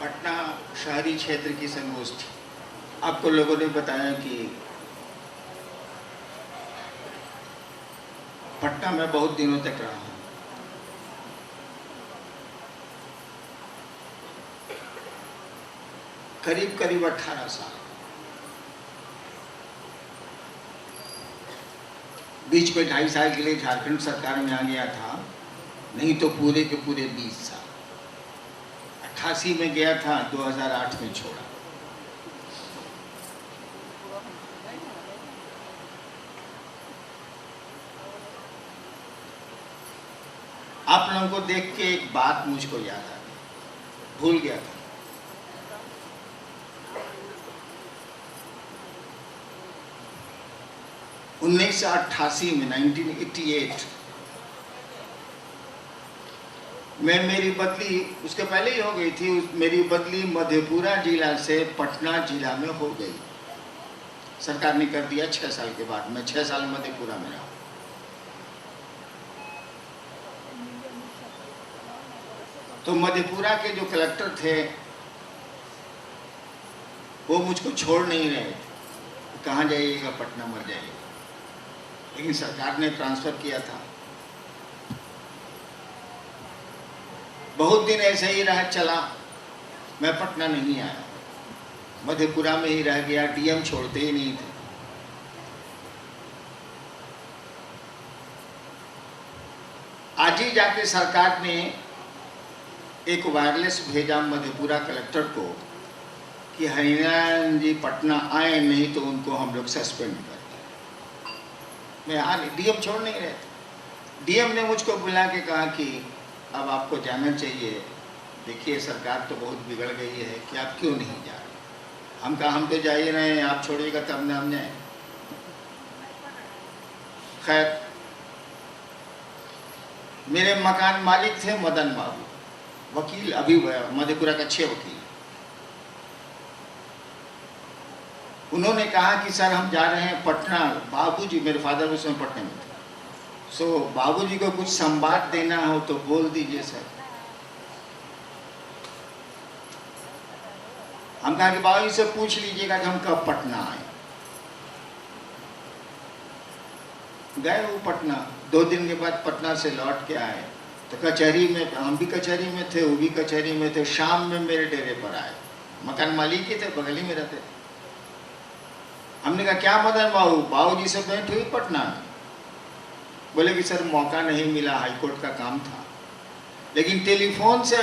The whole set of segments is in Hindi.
पटना शहरी क्षेत्र की संगोष्ठी। आपको लोगों ने बताया कि पटना में बहुत दिनों तक रहा हूँ। करीब करीब 18 साल। बीच में 2.5 साल के लिए झारखंड सरकार में आ गया था, नहीं तो पूरे के पूरे 20 साल। 88 में गया था, 2008 में छोड़ा। आप लोगों को देख के एक बात मुझको याद आ गई, भूल गया था। उन्नीस 1988 में मेरी बदली, उसके पहले ही हो गई थी, मेरी बदली मधेपुरा जिला से पटना जिला में हो गई। सरकार ने कर दिया 6 साल के बाद। मैं 6 साल मधेपुरा में रहा। तो मधेपुरा के जो कलेक्टर थे वो मुझको छोड़ नहीं रहे थे। कहाँ जाइएगा? पटना मर जाइएगा। लेकिन सरकार ने ट्रांसफर किया था। बहुत दिन ऐसे ही रह चला, मैं पटना नहीं आया, मधेपुरा में ही रह गया। डीएम छोड़ते ही नहीं थे। आज ही जाके सरकार ने एक वायरलेस भेजा मधेपुरा कलेक्टर को कि हरिनारायण जी पटना आए, नहीं तो उनको हम लोग सस्पेंड कर दें। मैं आ नहीं, डीएम छोड़ नहीं रहे थे। डीएम ने मुझको बुला के कहा कि अब आपको जाना चाहिए। देखिए सरकार तो बहुत बिगड़ गई है कि आप क्यों नहीं जा रहे। हम कहा हम तो जा ही रहे हैं, आप छोड़िएगा तब ना हम जाए। खैर, मेरे मकान मालिक थे मदन बाबू, वकील, अभी मधेपुरा का 6 वकील। उन्होंने कहा कि सर हम जा रहे हैं पटना। बाबूजी, मेरे फादर उस समय पटना में थे। सो बाबूजी को कुछ संवाद देना हो तो बोल दीजिए सर। हम कहा कि बाबूजी से पूछ लीजिएगा कि हम कब पटना आए। गए वो पटना। 2 दिन के बाद पटना से लौट के आए तो कचहरी में, हम भी कचहरी में थे, वो भी कचहरी में थे। शाम में मेरे डेरे पर आए। मकान मालिक ही थे, बगल ही में रहते थे। हमने कहा क्या मदन बाबू, बाबूजी से भेंट हुई पटना में? बोले कि सर मौका नहीं मिला, हाईकोर्ट का काम था, लेकिन टेलीफोन से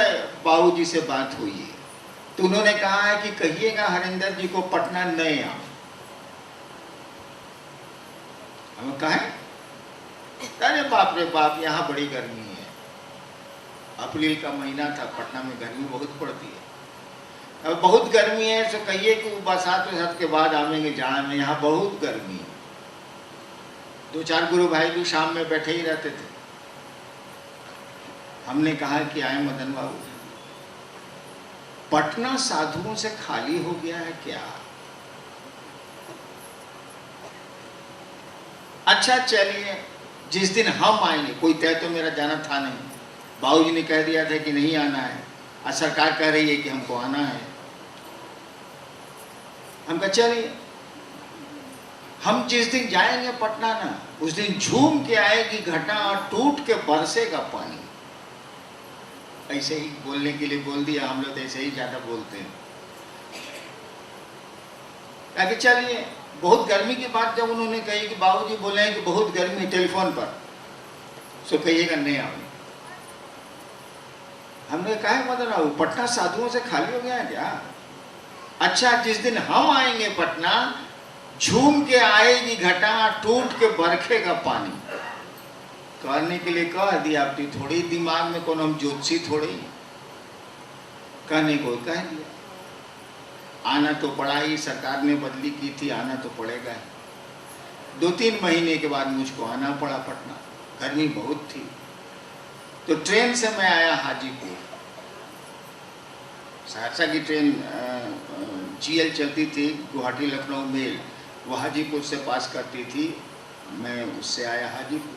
बाबूजी से बात हुई है। तो उन्होंने कहा है कि कहिएगा हरिंदर जी को पटना नहीं आओ। हम कहा अरे बाप रे बाप, यहाँ बड़ी गर्मी है। अप्रैल का महीना था, पटना में गर्मी बहुत पड़ती है। अब बहुत गर्मी है तो कहिए कि बरसात के बाद आवेंगे जाए में, यहाँ बहुत गर्मी है। 2-4 गुरु भाई भी शाम में बैठे ही रहते थे। हमने कहा कि आए मदन बाबू, पटना साधुओं से खाली हो गया है क्या? अच्छा चलिए, जिस दिन हम आएंगे, कोई तय तो मेरा जाना था नहीं, बाबूजी ने कह दिया था कि नहीं आना है, और सरकार कह रही है कि हमको आना है। हम कहा चलिए, हम जिस दिन जाएंगे पटना ना, उस दिन झूम के आएगी घटा और टूट के बरसेगा पानी। ऐसे ही बोलने के लिए बोल दिया। हम लोग ऐसे ही ज्यादा बोलते हैं। कहा कि चलिए, बहुत गर्मी की बात जब उन्होंने कही कि बाबूजी बोले हैं कि बहुत गर्मी है टेलीफोन पर, सो कहिएगा नहीं आओ। हमने कहा मदन बाबू, पटना साधुओं से खाली हो गया है क्या? अच्छा, जिस दिन हम आएंगे पटना, झूम के आएगी घटा, टूट के बरखेगा पानी। कहने के लिए कह दिया। अपनी थोड़ी दिमाग में कौन हम ज्योतिषी थोड़े ही, कहने को कह दिया। आना तो पड़ा ही, सरकार ने बदली की थी, आना तो पड़ेगा ही। 2-3 महीने के बाद मुझको आना पड़ा पटना। गर्मी बहुत थी। तो ट्रेन से मैं आया हाजीपुर। सहरसा की ट्रेन जीएल चलती थी, गुवाहाटी लखनऊ मेल, वो हाजीपुर से पास करती थी। मैं उससे आया हाजीपुर।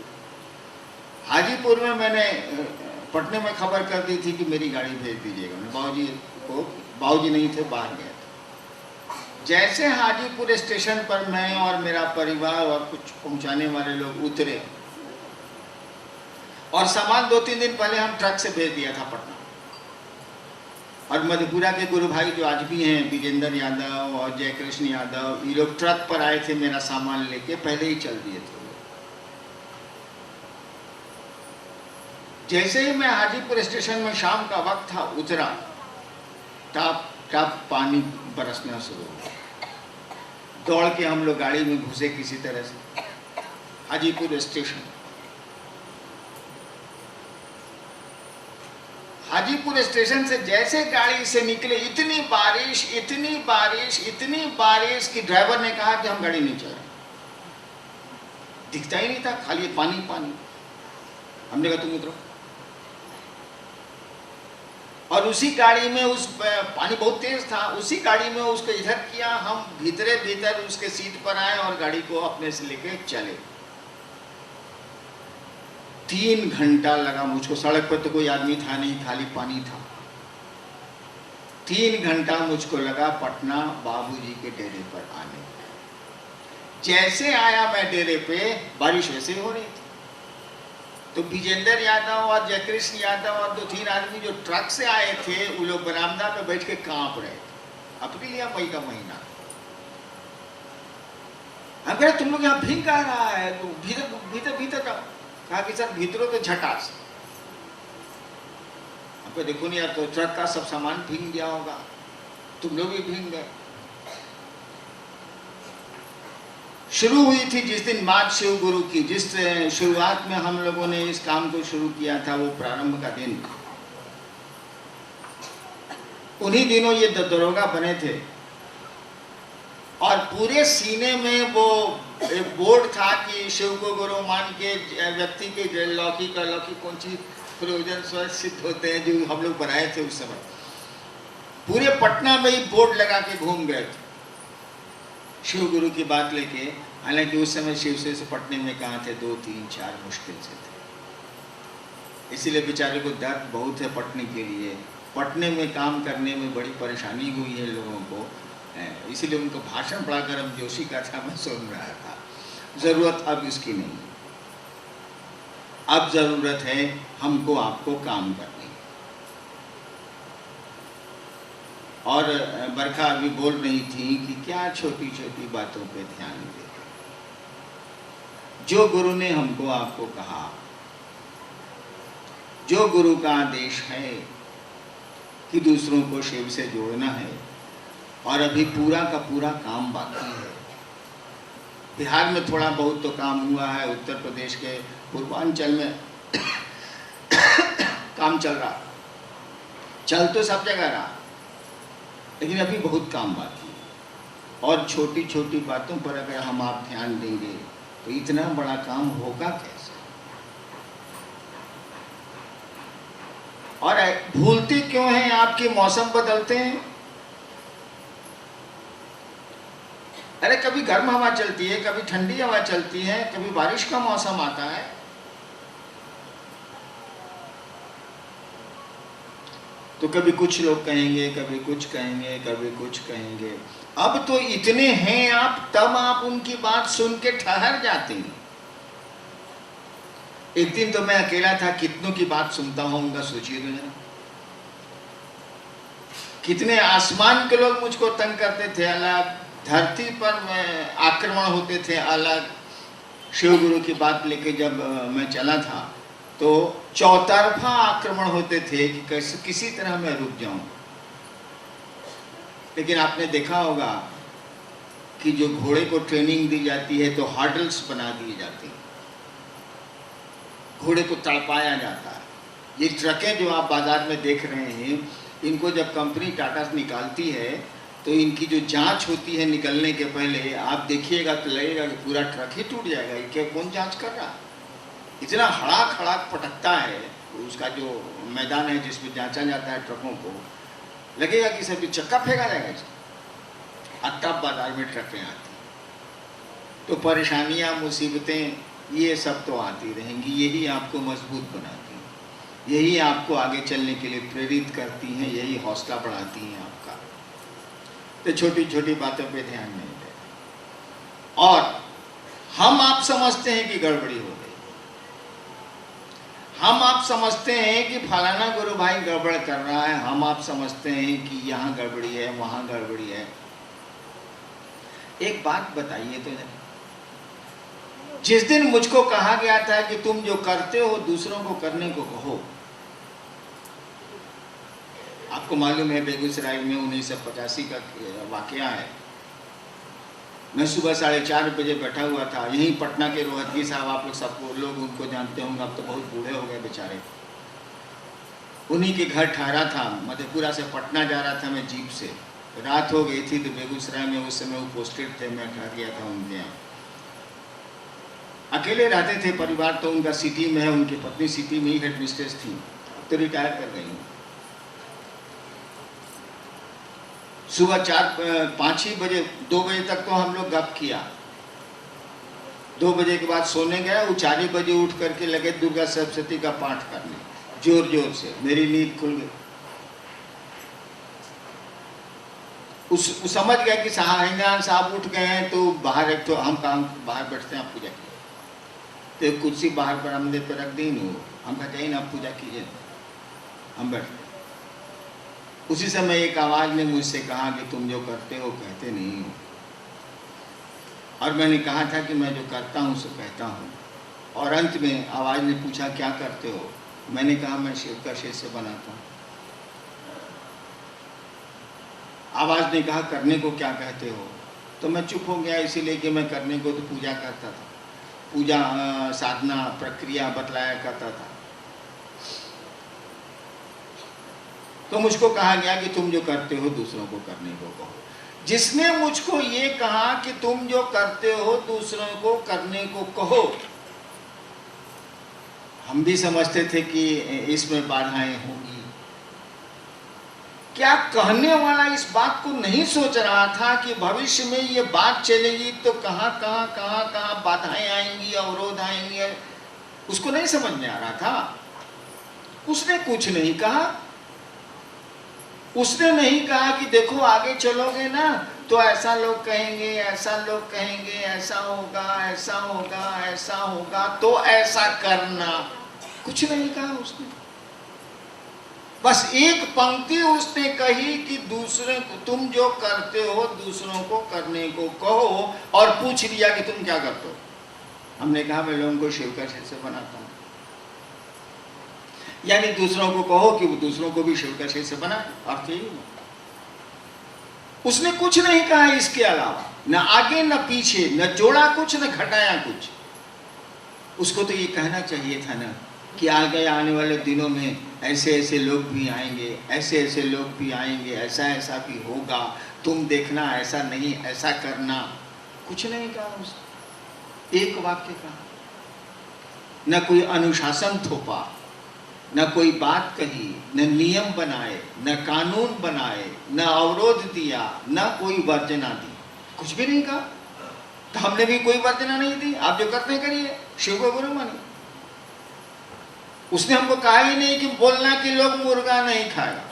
हाजीपुर में मैंने पटने में खबर कर दी थी कि मेरी गाड़ी भेज दीजिएगा। बाबूजी नहीं थे, बाहर गए थे। जैसे हाजीपुर स्टेशन पर मैं और मेरा परिवार और कुछ पहुंचाने वाले लोग उतरे, और सामान 2-3 दिन पहले हम ट्रक से भेज दिया था पटना, और मधेपुरा के गुरु भाई जो आज भी हैं, विजेंद्र यादव और जयकृष्ण यादव, ये लोग ट्रक पर आए थे मेरा सामान लेके, पहले ही चल दिए थे। जैसे ही मैं हाजीपुर स्टेशन में शाम का वक्त था उतरा, टप टप पानी बरसना शुरू हुआ। दौड़ के हम लोग गाड़ी में घुसे किसी तरह से हाजीपुर स्टेशन। हाजीपुर स्टेशन से जैसे गाड़ी से निकले, इतनी बारिश इतनी बारिश इतनी बारिश कि ड्राइवर ने कहा कि हम गाड़ी नहीं चलाएं। दिखता ही नहीं था, खाली पानी पानी। हमने कहा तुम उतरो, और उसी गाड़ी में उस पानी बहुत तेज था, उसी गाड़ी में उसको इधर किया, हम भीतर उसके सीट पर आए और गाड़ी को अपने से लेके चले। 3 घंटा लगा मुझको, सड़क पर तो कोई आदमी था नहीं, खाली पानी था। 3 घंटा मुझको लगा पटना बाबूजी के डेरे पर आने। जैसे आया मैं डेरे पे, बारिश वैसे हो रही थी। तो विजेंद्र यादव और जयकृष्ण यादव और 2-3 आदमी जो ट्रक से आए थे, वो लोग बरामदा में बैठ के कांप रहे थे। अप्रैल या मई का महीना। हम कह तुम लोग यहाँ भीग आ रहा है, तो भीतर जाओ। कहा कि सर भीतरों तो झटास। आपको देखो नहीं यार, तो ट्रक का सब सामान भीग गया होगा, तुम लोग भी भीग गए। शुरू हुई थी जिस दिन बात शिव गुरु की, जिस शुरुआत में हम लोगों ने इस काम को शुरू किया था, वो प्रारंभ का दिन था। उन्हीं दिनों ये दरोगा बने थे, और पूरे सीने में वो एक बोर्ड था कि शिव को गुरु मान के व्यक्ति के लौकी कौन सी प्रयोजन स्वयं सिद्ध होते हैं, जो हम लोग बनाए थे उस समय। पूरे पटना में ही बोर्ड लगा के घूम गए थे शिव गुरु की बात लेके। हालांकि उस समय शिव से पटने में कहाँ थे, 2-3-4 मुश्किल से थे। इसीलिए बेचारे को दर्द बहुत है पटने के लिए। पटने में काम करने में बड़ी परेशानी हुई है लोगों को, इसीलिए उनको भाषण बड़ा गर्म जोशी का था, मैं सुन रहा था। ज़रूरत अब इसकी नहीं, अब ज़रूरत है हमको आपको काम करने। और बरखा अभी बोल रही थी कि क्या छोटी छोटी बातों पे ध्यान देते। जो गुरु ने हमको आपको कहा, जो गुरु का आदेश है कि दूसरों को शिव से जोड़ना है, और अभी पूरा का पूरा काम बाकी है। बिहार में थोड़ा बहुत तो काम हुआ है, उत्तर प्रदेश के पूर्वांचल में काम चल रहा, चल तो सब जगह रहा, लेकिन अभी बहुत काम बाकी है। और छोटी छोटी बातों पर अगर हम आप ध्यान देंगे तो इतना बड़ा काम होगा कैसे। और भूलते क्यों हैं आपके मौसम बदलते हैं। अरे कभी गर्म हवा चलती है, कभी ठंडी हवा चलती है, कभी बारिश का मौसम आता है। तो कभी कुछ लोग कहेंगे, कभी कुछ कहेंगे, कभी कुछ कहेंगे। अब तो इतने हैं आप, तब आप उनकी बात सुन के ठहर जाते हैं। एक दिन तो मैं अकेला था, कितनों की बात सुनता होऊंगा, सोचिए तो जरा। कितने आसमान के लोग मुझको तंग करते थे अलग, धरती पर आक्रमण होते थे अलग। शिव गुरु की बात लेके जब मैं चला था तो चौतरफा आक्रमण होते थे कि कैसे किसी तरह मैं रुक जाऊं। लेकिन आपने देखा होगा कि जो घोड़े को ट्रेनिंग दी जाती है तो हर्डल्स बना दिए जाते हैं, घोड़े को तड़पाया जाता है। ये ट्रकें जो आप बाजार में देख रहे हैं, इनको जब कंपनी टाटा निकालती है तो इनकी जो जांच होती है निकलने के पहले, आप देखिएगा तो लगेगा कि पूरा ट्रक ही टूट जाएगा। ये क्या, कौन जांच कर रहा है। इतना हड़ाक हड़ाक पटकता है उसका जो मैदान है जिसमें जांचा जाता है ट्रकों को, लगेगा कि सभी चक्का फेंका जाएगा इसका। तब बाजार में ट्रकें आती। तो परेशानियां, मुसीबतें, ये सब तो आती रहेंगी, यही आपको मजबूत बनाती हैं, यही आपको आगे चलने के लिए प्रेरित करती हैं, यही हौसला बढ़ाती हैं आपका। तो छोटी छोटी बातों पे ध्यान नहीं दें। और हम आप समझते हैं कि गड़बड़ी हो गई, हम आप समझते हैं कि फलाना गुरु भाई गड़बड़ कर रहा है, हम आप समझते हैं कि यहाँ गड़बड़ी है, वहाँ गड़बड़ी है। एक बात बताइए तो, जिस दिन मुझको कहा गया था कि तुम जो करते हो दूसरों को करने को कहो, आपको मालूम है बेगूसराय में 1985 का वाकया है। मैं सुबह 4:30 बजे बैठा हुआ था, यहीं पटना के रोहतगी साहब, आप लोग सबको लोग उनको जानते होंगे, अब तो बहुत बूढ़े हो गए बेचारे। उन्हीं के घर ठहरा था, मधेपुरा से पटना जा रहा था मैं जीप से, रात हो गई थी। तो बेगूसराय में उस समय वो पोस्टेड थे, मैं ठहर गया था उनके यहाँ। अकेले रहते थे, परिवार तो उनका सिटी में है, उनकी पत्नी सिटी में ही हेड मिस्ट्रेस थी, अब तो रिटायर कर गई। सुबह 5-6 बजे, 2 बजे तक तो हम लोग गप किया। 2 बजे के बाद सोने गए, वो 4 बजे उठ करके लगे दुर्गा सप्तशती का पाठ करने, जोर जोर से। मेरी नींद खुल गई। उस समझ गया कि हिंदान साहब उठ गए हैं, तो बाहर एक तो हम कहाँ बाहर बैठते हैं, आप पूजा कीजिए। तो कुर्सी बाहर बरामदे पर रख दी, हम कहते हैं ना आप पूजा कीजिए, हम बैठते। उसी समय एक आवाज ने मुझसे कहा कि तुम जो करते हो कहते नहीं हो। और मैंने कहा था कि मैं जो करता हूँ सो कहता हूँ। और अंत में आवाज ने पूछा क्या करते हो, मैंने कहा मैं शिव का शिष्य बनाता हूँ। आवाज ने कहा करने को क्या कहते हो, तो मैं चुप हो गया, इसीलिए कि मैं करने को तो पूजा करता था, पूजा साधना प्रक्रिया बतलाया करता था। तो मुझको कहा गया कि तुम जो करते हो दूसरों को करने को कहो। जिसने मुझको ये कहा कि तुम जो करते हो दूसरों को करने को कहो, हम भी समझते थे कि इसमें बाधाएं होंगी। क्या कहने वाला इस बात को नहीं सोच रहा था कि भविष्य में ये बात चलेगी तो कहाँ कहाँ बाधाएं आएंगी, अवरोध आएंगे, उसको नहीं समझ में आ रहा था। उसने कुछ नहीं कहा। उसने नहीं कहा कि देखो आगे चलोगे ना तो ऐसा लोग कहेंगे, ऐसा लोग कहेंगे, ऐसा होगा, ऐसा होगा, ऐसा होगा, तो ऐसा करना। कुछ नहीं कहा उसने। बस एक पंक्ति उसने कही कि दूसरे को तुम जो करते हो दूसरों को करने को कहो, और पूछ लिया कि तुम क्या करते हो। हमने कहा मैं लोगों को शिव का शिष्य बनाता हूं। यानी दूसरों को कहो कि वो दूसरों को भी शिव का शिष्य बनाए, अर्थ यही हुआ। उसने कुछ नहीं कहा इसके अलावा, न आगे न पीछे, न जोड़ा कुछ न घटाया कुछ। उसको तो ये कहना चाहिए था ना कि आगे आने वाले दिनों में ऐसे ऐसे लोग भी आएंगे, ऐसे ऐसे लोग भी आएंगे, ऐसा ऐसा भी होगा, तुम देखना, ऐसा नहीं ऐसा करना। कुछ नहीं कहा उसने, एक वाक्य कहा। न कोई अनुशासन थोपा, न कोई बात कही, न नियम बनाए, न कानून बनाए, न अवरोध दिया, न कोई वर्जना दी, कुछ भी नहीं कहा। तो हमने भी कोई वर्जना नहीं दी, आप जो करते हैं करिए, शिव को गुरु मानिए। उसने हमको कहा ही नहीं कि बोलना कि लोग मुर्गा नहीं खाएगा,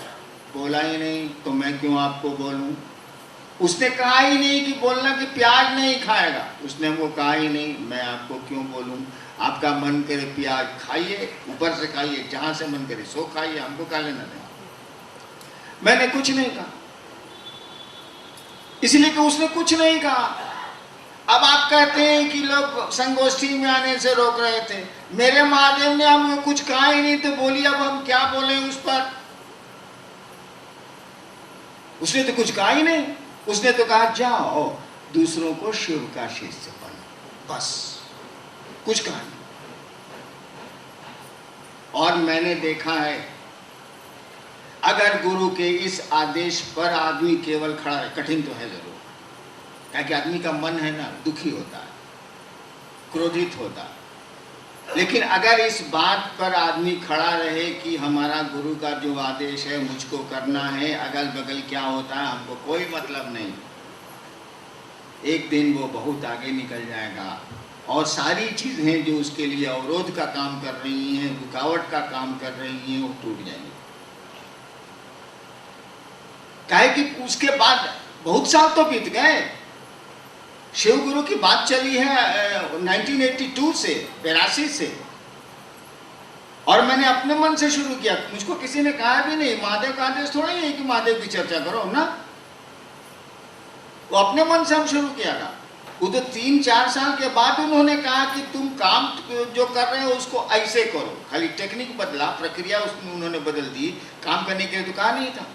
बोला ही नहीं, तो मैं क्यों आपको बोलूं। उसने कहा ही नहीं कि बोलना कि प्याज नहीं खाएगा, उसने हमको कहा ही नहीं, मैं आपको क्यों बोलूं। आपका मन करे प्याज खाइए, ऊपर से खाइए, जहां से मन करे सो खाइए, हमको क्या लेना देना। मैंने कुछ नहीं कहा, इसलिए कि उसने कुछ नहीं कहा। अब आप कहते हैं कि लोग संगोष्ठी में आने से रोक रहे थे, मेरे महादेव ने हमको कुछ कहा ही नहीं, तो बोलिए अब हम क्या बोले उस पर। उसने तो कुछ कहा ही नहीं, उसने तो कहा जाओ दूसरों को शिव का शिष्य बनो, बस, कुछ कहा नहीं। और मैंने देखा है, अगर गुरु के इस आदेश पर आदमी केवल खड़ा है, कठिन तो है जरूर, क्योंकि आदमी का मन है ना, दुखी होता है, क्रोधित होता है। लेकिन अगर इस बात पर आदमी खड़ा रहे कि हमारा गुरु का जो आदेश है मुझको करना है, अगल बगल क्या होता है हमको कोई मतलब नहीं, एक दिन वो बहुत आगे निकल जाएगा। और सारी चीजें जो उसके लिए अवरोध का काम कर रही हैं, रुकावट का काम कर रही हैं, वो टूट जाएंगी। काहे कि उसके बाद बहुत साल तो बीत गए। शिव गुरु की बात चली है 1982 से, 82 से, और मैंने अपने मन से शुरू किया। मुझको किसी ने कहा भी नहीं, महादेव का आदेश थोड़ा ही है कि महादेव की चर्चा करो ना, वो अपने मन से हम शुरू किया था। वो तो 3-4 साल के बाद उन्होंने कहा कि तुम काम जो कर रहे हो उसको ऐसे करो, खाली टेक्निक बदला, प्रक्रिया उसमें उन्होंने बदल दी, काम करने के लिए तो कहा नहीं था।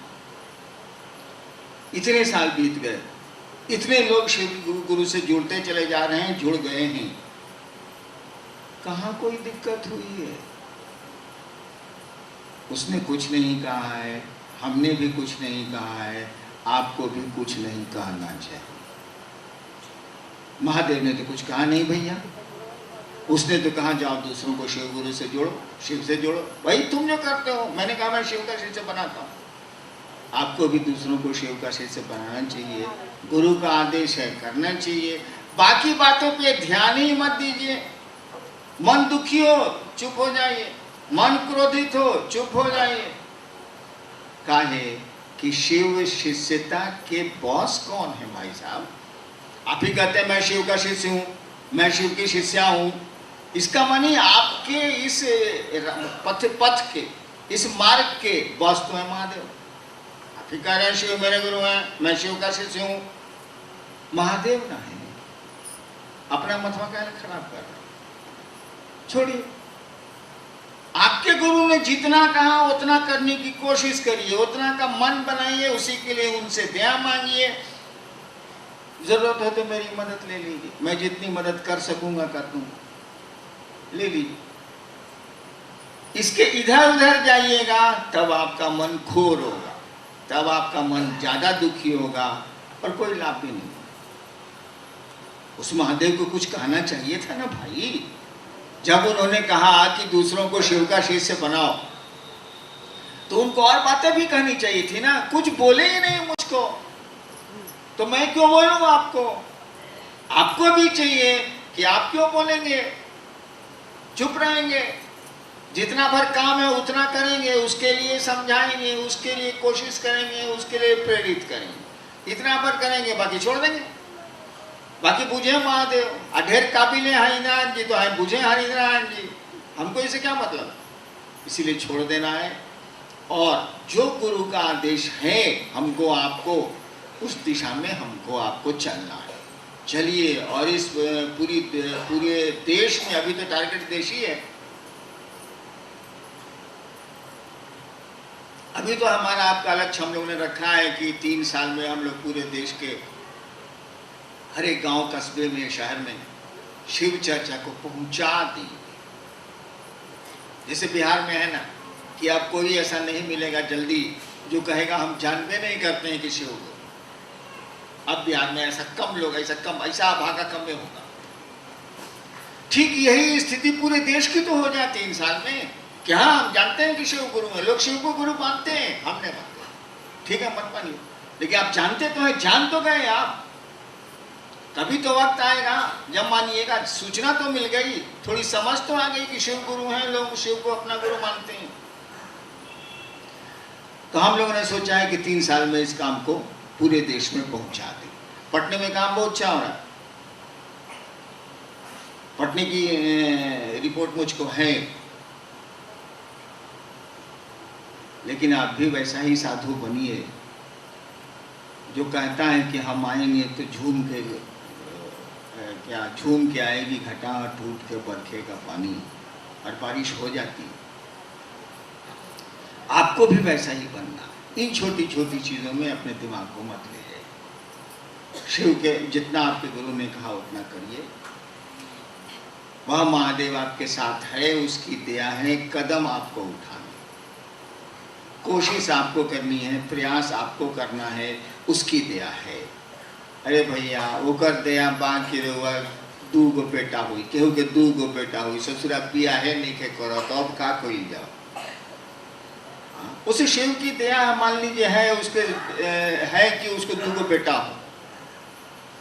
इतने साल बीत गए, इतने लोग शिव गुरु से जुड़ते चले जा रहे हैं, जुड़ गए हैं, कहाँ कोई दिक्कत हुई है? उसने कुछ नहीं कहा है, हमने भी कुछ नहीं कहा है, आपको भी कुछ नहीं कहना चाहिए। महादेव ने तो कुछ कहा नहीं भैया, उसने तो कहा जाओ दूसरों को शिव गुरु से जोड़ो, शिव से जोड़ो। भाई तुम जो करते हो, मैंने कहा मैं शिव का शिष्य बनाता हूँ, आपको भी दूसरों को शिव का शिष्य बनाना चाहिए। गुरु का आदेश है, करना चाहिए। बाकी बातों पे ध्यान ही मत दीजिए। मन दुखी हो चुप हो जाइए, मन क्रोधित हो चुप हो जाइए। काहे कि शिव शिष्यता के बॉस कौन है भाई साहब? आप ही कहते हैं मैं शिव का शिष्य हूँ, मैं शिव की शिष्या हूँ। इसका मानी आपके इस पथ के, इस मार्ग के बॉस तो है महादेव। आप ही कह रहे हैं शिव मेरे गुरु हैं, मैं शिव का शिष्य हूँ, महादेव ना है। अपना मतवा क्या खराब कर रहे, छोड़िए। आपके गुरु ने जितना कहा उतना करने की कोशिश करिए, उतना का मन बनाइए, उसी के लिए उनसे दया मांगिए। जरूरत हो तो मेरी मदद ले लीजिए, मैं जितनी मदद कर सकूंगा कर दूंगा, ले लीजिए। इसके इधर उधर जाइएगा तब आपका मन खोर होगा, तब आपका मन ज्यादा दुखी होगा और कोई लाभ भी नहीं। उस महादेव को कुछ कहना चाहिए था ना भाई। जब उन्होंने कहा कि दूसरों को शिव का शिष्य बनाओ, तो उनको और बातें भी कहनी चाहिए थी ना। कुछ बोले ही नहीं मुझको, तो मैं क्यों बोलूंगा आपको? आपको भी चाहिए कि आप क्यों बोलेंगे, चुप रहेंगे। जितना भर काम है उतना करेंगे, उसके लिए समझाएंगे, उसके लिए कोशिश करेंगे, उसके लिए प्रेरित करेंगे, इतना भर करेंगे, बाकी छोड़ देंगे। बाकी बुझे महादेव, अढेर काबिल है हरिनारायण जी, तो है बुझे हरिनारायण जी, हमको इसे क्या मतलब? इसीलिए छोड़ देना है। और जो गुरु का आदेश है हमको आपको, उस दिशा में हमको आपको चलना है। चलिए। और इस पूरे देश में, अभी तो टारगेट देश ही है, अभी तो हमारा आपका लक्ष्य हम लोगों ने रखा है कि 3 साल में हम लोग पूरे देश के हर एक गांव, कस्बे में, शहर में शिव चर्चा को पहुंचा देंगे। जैसे बिहार में है ना कि अब कोई ऐसा नहीं मिलेगा जल्दी जो कहेगा हम जानते नहीं करते हैं कि शिव को। अब बिहार में ऐसा कम लोग, ऐसा भागा कम में होगा। ठीक यही स्थिति पूरे देश की तो हो जाए 3 साल में। क्या हम जानते हैं कि शिव गुरु है, लोग शिव को गुरु मानते हैं, हमने मानते, ठीक है मत मानिए, लेकिन आप जानते तो हैं, जान तो गए आप। कभी तो वक्त आएगा जब मानिएगा, सूचना तो मिल गई, थोड़ी समझ तो आ गई कि शिव गुरु हैं, लोग शिव को अपना गुरु मानते हैं। तो हम लोगों ने सोचा है कि 3 साल में इस काम को पूरे देश में पहुंचा दें। पटने में काम बहुत अच्छा हो रहा है, पटने की रिपोर्ट मुझको है, लेकिन आप भी वैसा ही साधु बनिए जो कहता है कि हम आएंगे तो झूम के आएगी घटा, टूट के बरखेगा पानी, और बारिश हो जाती। आपको भी वैसा ही बनना। इन छोटी छोटी चीजों में अपने दिमाग को मत ले जाइए। शिव के जितना आपके गुरु ने कहा उतना करिए। वह महादेव आपके साथ है, उसकी दया है। कदम आपको उठाना, कोशिश आपको करनी है, प्रयास आपको करना है, उसकी दया है। अरे भैया ओकर दया बाकी रहुआ 2 गो बेटा हुई, केहू के 2 गो बेटा हुई, ससुरा पिया है नहीं के करो, तो अब का कोई जाओ। उसे शिव की दया मान लीजिए है, उसके है कि उसको 2 गो बेटा हो,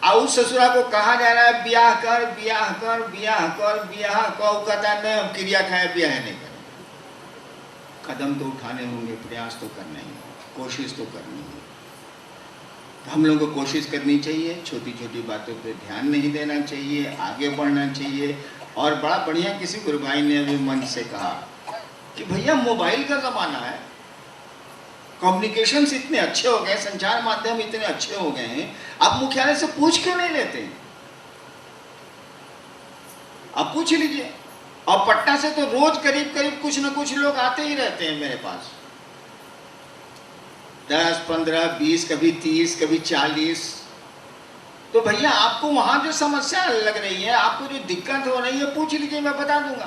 और उस ससुरा को कहा जा रहा है ब्याह कर ब्याह कर ब्याह कर ब्याह कर, कहता नहीं हम क्रिया खाए ब्याह नहीं करें। कदम तो उठाने होंगे, प्रयास तो करना ही, कोशिश तो करनी है। हम लोगों को कोशिश करनी चाहिए, छोटी छोटी बातों पे ध्यान नहीं देना चाहिए, आगे बढ़ना चाहिए। और बड़ा बढ़िया किसी गुरु भाई ने अभी मंच से कहा कि भैया मोबाइल का ज़माना है, कम्युनिकेशंस इतने अच्छे हो गए, संचार माध्यम इतने अच्छे हो गए हैं, आप मुख्यालय से पूछ क्यों नहीं लेते? आप पूछ लीजिए। और पटना से तो रोज करीब करीब कुछ न कुछ लोग आते ही रहते हैं मेरे पास, 10, 15, 20, कभी 30, कभी 40। तो भैया आपको वहां जो समस्या लग रही है, आपको जो दिक्कत हो रही है, पूछ लीजिए, मैं बता दूंगा।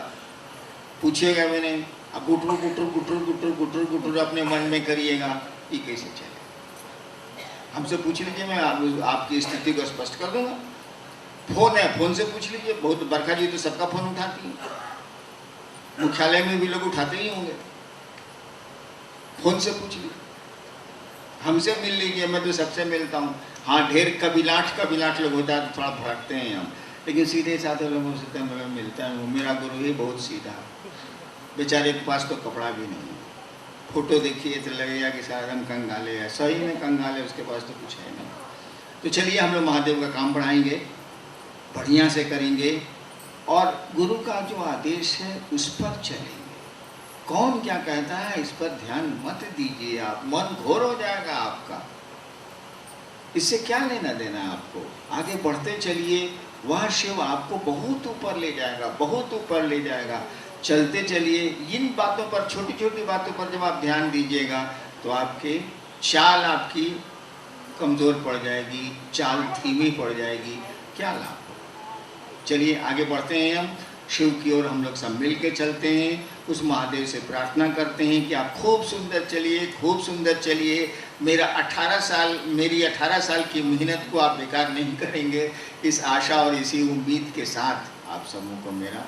पूछिएगा मैंने, अब गुटुर गुटुर गुटुर गुटुर गुटुर गुटुर अपने मन में करिएगा, ये कैसे चले? हमसे पूछ लीजिए, मैं आपकी स्थिति को स्पष्ट कर दूंगा। फोन है, फोन से पूछ लीजिए। बहुत बरखा जी तो सबका फोन उठाती है, मुख्यालय में भी लोग उठाते ही होंगे। फोन से पूछ लीजिए, हमसे मिल लीजिए, मैं तो सबसे मिलता हूँ। हाँ, ढेर कबिलाट लोग होता है तो थोड़ा भड़कते हैं हम, लेकिन सीधे साधे लोगों से तो मैं मिलता हूँ। मेरा गुरु ही बहुत सीधा, बेचारे के पास तो कपड़ा भी नहीं, फोटो देखिए तो लगेगा कि सारा एकदम कंगाले है, सही में कंगाले, उसके पास तो कुछ है नहीं। तो चलिए हम लोग महादेव का काम बढ़ाएंगे, बढ़िया से करेंगे, और गुरु का जो आदेश है उस पर चलेंगे। कौन क्या कहता है इस पर ध्यान मत दीजिए, आप मन घोर हो जाएगा आपका, इससे क्या लेना देना आपको। आगे बढ़ते चलिए, वह शिव आपको बहुत ऊपर ले जाएगा, बहुत ऊपर ले जाएगा। चलते चलिए, इन बातों पर, छोटी छोटी बातों पर जब आप ध्यान दीजिएगा तो आपके चाल आपकी कमज़ोर पड़ जाएगी, चाल धीमी पड़ जाएगी, क्या लाभ। चलिए आगे बढ़ते हैं, हम शिव की ओर हम लोग सब मिल के चलते हैं। उस महादेव से प्रार्थना करते हैं कि आप खूब सुंदर चलिए, खूब सुंदर चलिए। मेरी 18 साल की मेहनत को आप बेकार नहीं करेंगे। इस आशा और इसी उम्मीद के साथ आप सबों को मेरा